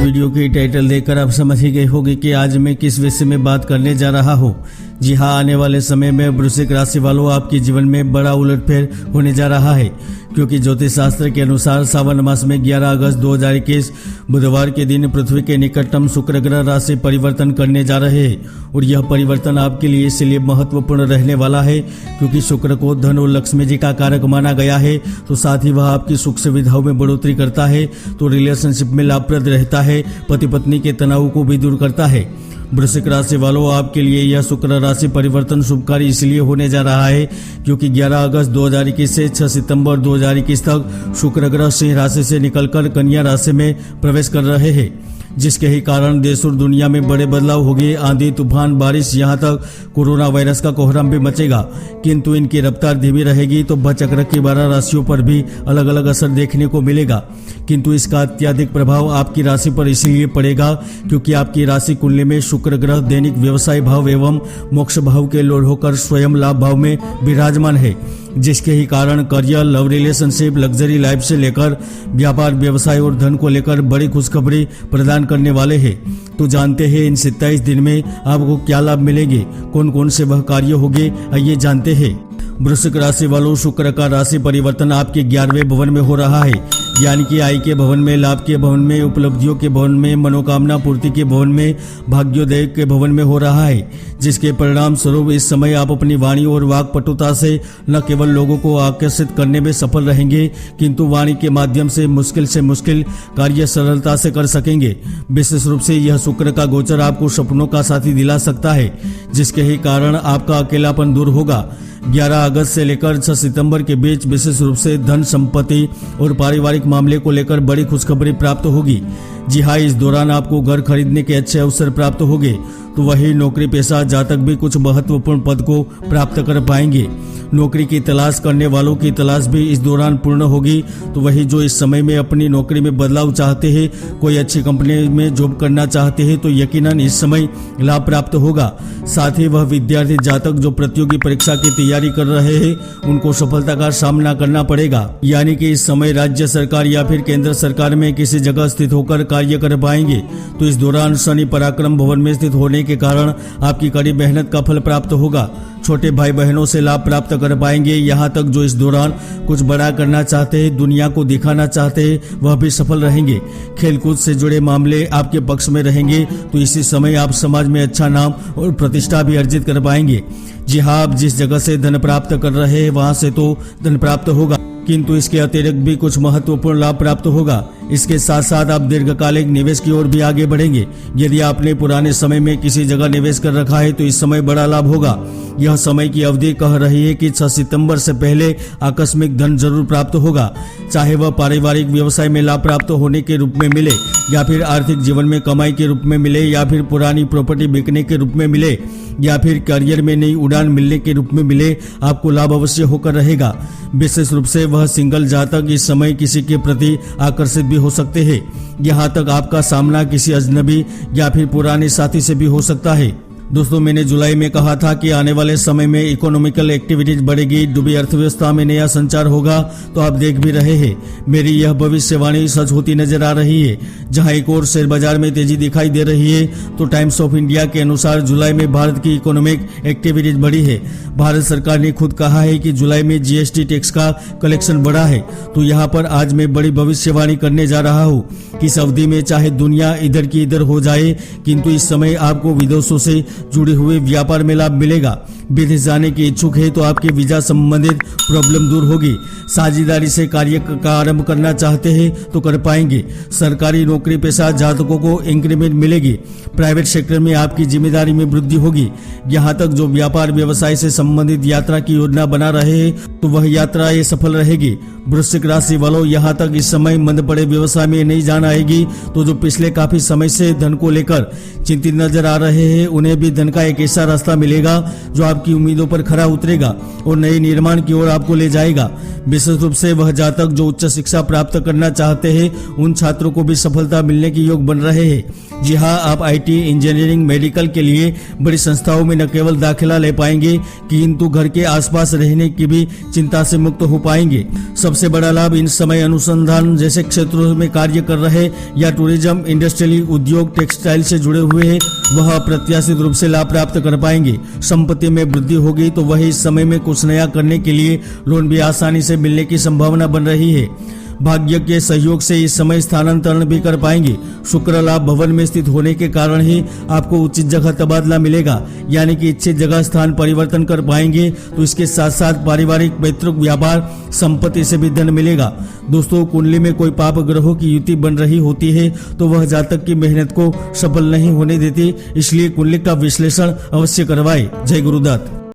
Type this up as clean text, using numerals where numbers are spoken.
Video की title देखकर आप समझ ही गए होंगे कि आज मैं किस विषय में बात करने जा रहा हूँ। जी हाँ, आने वाले समय में वृश्चिक राशि वालों आपके जीवन में बड़ा उलटफेर होने जा रहा है, क्योंकि ज्योतिष शास्त्र के अनुसार सावन मास में 11 अगस्त 2021 बुधवार के दिन पृथ्वी के निकटतम शुक्र ग्रह राशि परिवर्तन करने जा रहे हैं। और यह परिवर्तन आपके लिए इसलिए महत्वपूर्ण रहने वाला है क्योंकि शुक्र को धन और लक्ष्मी जी का कारक माना गया है, तो साथ ही वह आपकी सुख सुविधाओं में बढ़ोतरी करता है, तो रिलेशनशिप में लाभप्रद रहता है, पति पत्नी के तनाव को भी दूर करता है। वृश्चिक राशि वालों आपके लिए यह शुक्र राशि परिवर्तन शुभकारी इसलिए होने जा रहा है क्योंकि 11 अगस्त 2021 से 6 सितंबर 2021 तक शुक्र ग्रह सिंह राशि से निकलकर कन्या राशि में प्रवेश कर रहे हैं, जिसके ही कारण देश और दुनिया में बड़े बदलाव होंगे। आंधी तूफान बारिश यहाँ तक कोरोना वायरस का कोहराम भी मचेगा, किंतु इनकी रफ्तार धीमी रहेगी, तो चक्र की 12 राशियों पर भी अलग अलग असर देखने को मिलेगा। किंतु इसका अत्यधिक प्रभाव आपकी राशि पर इसलिए पड़ेगा क्योंकि आपकी राशि कुंडली में शुक्र ग्रह दैनिक व्यवसाय भाव एवं मोक्ष भाव के लॉर्ड होकर स्वयं लाभ भाव में विराजमान है, जिसके ही कारण career, love relationship, luxury life से लेकर व्यापार व्यवसाय और धन को लेकर बड़ी खुशखबरी प्रदान करने वाले हैं। तो जानते हैं इन 27 दिन में आपको क्या लाभ मिलेंगे, कौन कौन से वह कार्य होंगे, आइए जानते हैं। वृश्चिक राशि वालों, शुक्र का राशि परिवर्तन आपके 11वें भवन में हो रहा है, यानी कि आय के भवन में, लाभ के भवन में, उपलब्धियों के भवन में, मनोकामना पूर्ति के भवन में, भाग्योदय के भवन में हो रहा है, जिसके परिणाम स्वरूप इस समय आप अपनी वाणी और वाक पटुता से न केवल लोगों को आकर्षित करने में सफल रहेंगे, किंतु वाणी के माध्यम से मुश्किल कार्य सरलता से कर सकेंगे। विशेष रूप से यह शुक्र का गोचर आपको सपनों का साथी दिला सकता है, जिसके ही कारण आपका अकेलापन दूर होगा। 11 अगस्त से लेकर 6 सितंबर के बीच विशेष रूप से धन, संपत्ति और पारिवारिक मामले को लेकर बड़ी खुशखबरी प्राप्त होगी। जी हाँ, इस दौरान आपको घर खरीदने के अच्छे अवसर प्राप्त होंगे, तो वही नौकरी पेशा जातक भी कुछ महत्वपूर्ण पद को प्राप्त कर पाएंगे। नौकरी की तलाश करने वालों की तलाश भी इस दौरान पूर्ण होगी, तो वही जो इस समय में अपनी नौकरी में बदलाव चाहते हैं, कोई अच्छी कंपनी में जॉब करना चाहते हैं, तो यकीनन इस समय लाभ प्राप्त होगा। साथ ही वह विद्यार्थी जातक जो प्रतियोगी परीक्षा की तैयारी कर रहे हैं, उनको सफलता का सामना करना पड़ेगा, यानी कि इस समय राज्य सरकार या फिर केंद्र सरकार में किसी जगह स्थित होकर कार्य कर पाएंगे। तो इस दौरान शनि पराक्रम भवन में स्थित होने के कारण आपकी कड़ी मेहनत का फल प्राप्त होगा। छोटे भाई बहनों से लाभ प्राप्त कर पाएंगे। यहाँ तक जो इस दौरान कुछ बड़ा करना चाहते हैं, दुनिया को दिखाना चाहते हैं, वह भी सफल रहेंगे। खेलकूद से जुड़े मामले आपके पक्ष में रहेंगे, तो इसी समय आप समाज में अच्छा नाम और प्रतिष्ठा भी अर्जित कर पाएंगे। जी हाँ, आप जिस जगह से धन प्राप्त कर रहे हैं वहां से तो धन प्राप्त होगा, किंतु इसके अतिरिक्त भी कुछ महत्वपूर्ण लाभ प्राप्त होगा। इसके साथ साथ आप दीर्घकालिक निवेश की ओर भी आगे बढ़ेंगे। यदि आपने पुराने समय में किसी जगह निवेश कर रखा है तो इस समय बड़ा लाभ होगा। यह समय की अवधि कह रही है कि 6 सितंबर से पहले आकस्मिक धन जरूर प्राप्त होगा, चाहे वह पारिवारिक व्यवसाय में लाभ प्राप्त होने के रूप में मिले, या फिर आर्थिक जीवन में कमाई के रूप में मिले, या फिर पुरानी प्रॉपर्टी बिकने के रूप में मिले, या फिर करियर में नई उड़ान मिलने के रूप में मिले। आपको लाभ अवश्य होकर रहेगा। विशेष रूप से वह सिंगल जातक इस समय किसी के प्रति आकर्षित भी हो सकते हैं। यहाँ तक आपका सामना किसी अजनबी या फिर पुराने साथी से भी हो सकता है। दोस्तों, मैंने जुलाई में कहा था कि आने वाले समय में इकोनॉमिकल एक्टिविटीज बढ़ेगी, डूबी अर्थव्यवस्था में नया संचार होगा, तो आप देख भी रहे हैं। मेरी यह भविष्यवाणी सच होती नजर आ रही है। जहां एक और शेयर बाजार में तेजी दिखाई दे रही है, तो टाइम्स ऑफ इंडिया के अनुसार जुलाई में भारत की इकोनॉमिक एक्टिविटीज बढ़ी है। भारत सरकार ने खुद कहा है कि जुलाई में जीएसटी टैक्स का कलेक्शन बढ़ा है। तो यहाँ पर आज मैं बड़ी भविष्यवाणी करने जा रहा हूँ कि इस अवधि में चाहे दुनिया इधर की इधर हो जाए, किंतु इस समय आपको विदेशों से जुड़े हुए व्यापार में लाभ मिलेगा। विदेश जाने की इच्छुक है तो आपके वीजा संबंधित प्रॉब्लम दूर होगी। साझेदारी से कार्य का आरंभ करना चाहते हैं तो कर पाएंगे। सरकारी नौकरी पेशा जातकों को इंक्रीमेंट मिलेगी। प्राइवेट सेक्टर में आपकी जिम्मेदारी में वृद्धि होगी। यहाँ तक जो व्यापार व्यवसाय से संबंधित यात्रा की योजना बना रहे हैं तो वह यात्रा ये सफल रहेगी। वृश्चिक राशि वालों, यहाँ तक इस समय मंद पड़े व्यवसाय में नहीं जान आएगी, तो जो पिछले काफी समय से धन को लेकर चिंतित नजर आ रहे हैं, उन्हें भी धन का एक ऐसा रास्ता मिलेगा जो आप आपकी उम्मीदों पर खरा उतरेगा और नए निर्माण की ओर आपको ले जाएगा। विशेष रूप से वह जातक जो उच्च शिक्षा प्राप्त करना चाहते हैं उन छात्रों को भी सफलता मिलने के योग बन रहे हैं। जी हाँ, आप IT, इंजीनियरिंग, मेडिकल के लिए बड़ी संस्थाओं में न केवल दाखिला ले पाएंगे किंतु घर के आसपास रहने की भी चिंता से मुक्त हो पाएंगे। सबसे बड़ा लाभ इन समय अनुसंधान जैसे क्षेत्रों में कार्य कर रहे या टूरिज्म, इंडस्ट्रियल उद्योग, टेक्सटाइल से जुड़े हुए हैं, वह अप्रत्याशित रूप से लाभ प्राप्त कर पाएंगे। संपत्ति में वृद्धि होगी तो वह इस समय में कुछ नया करने के लिए लोन भी आसानी से मिलने की संभावना बन रही है। भाग्य के सहयोग से इस समय स्थानांतरण भी कर पाएंगे। शुक्र लाभ भवन में स्थित होने के कारण ही आपको उचित जगह तबादला मिलेगा, यानी कि इच्छित जगह स्थान परिवर्तन कर पाएंगे। तो इसके साथ साथ पारिवारिक, पैतृक, व्यापार, संपत्ति से भी धन मिलेगा। दोस्तों, कुंडली में कोई पाप ग्रहों की युति बन रही होती है तो वह जातक की मेहनत को सफल नहीं होने देती, इसलिए कुंडली का विश्लेषण अवश्य करवाए। जय गुरुदत्त।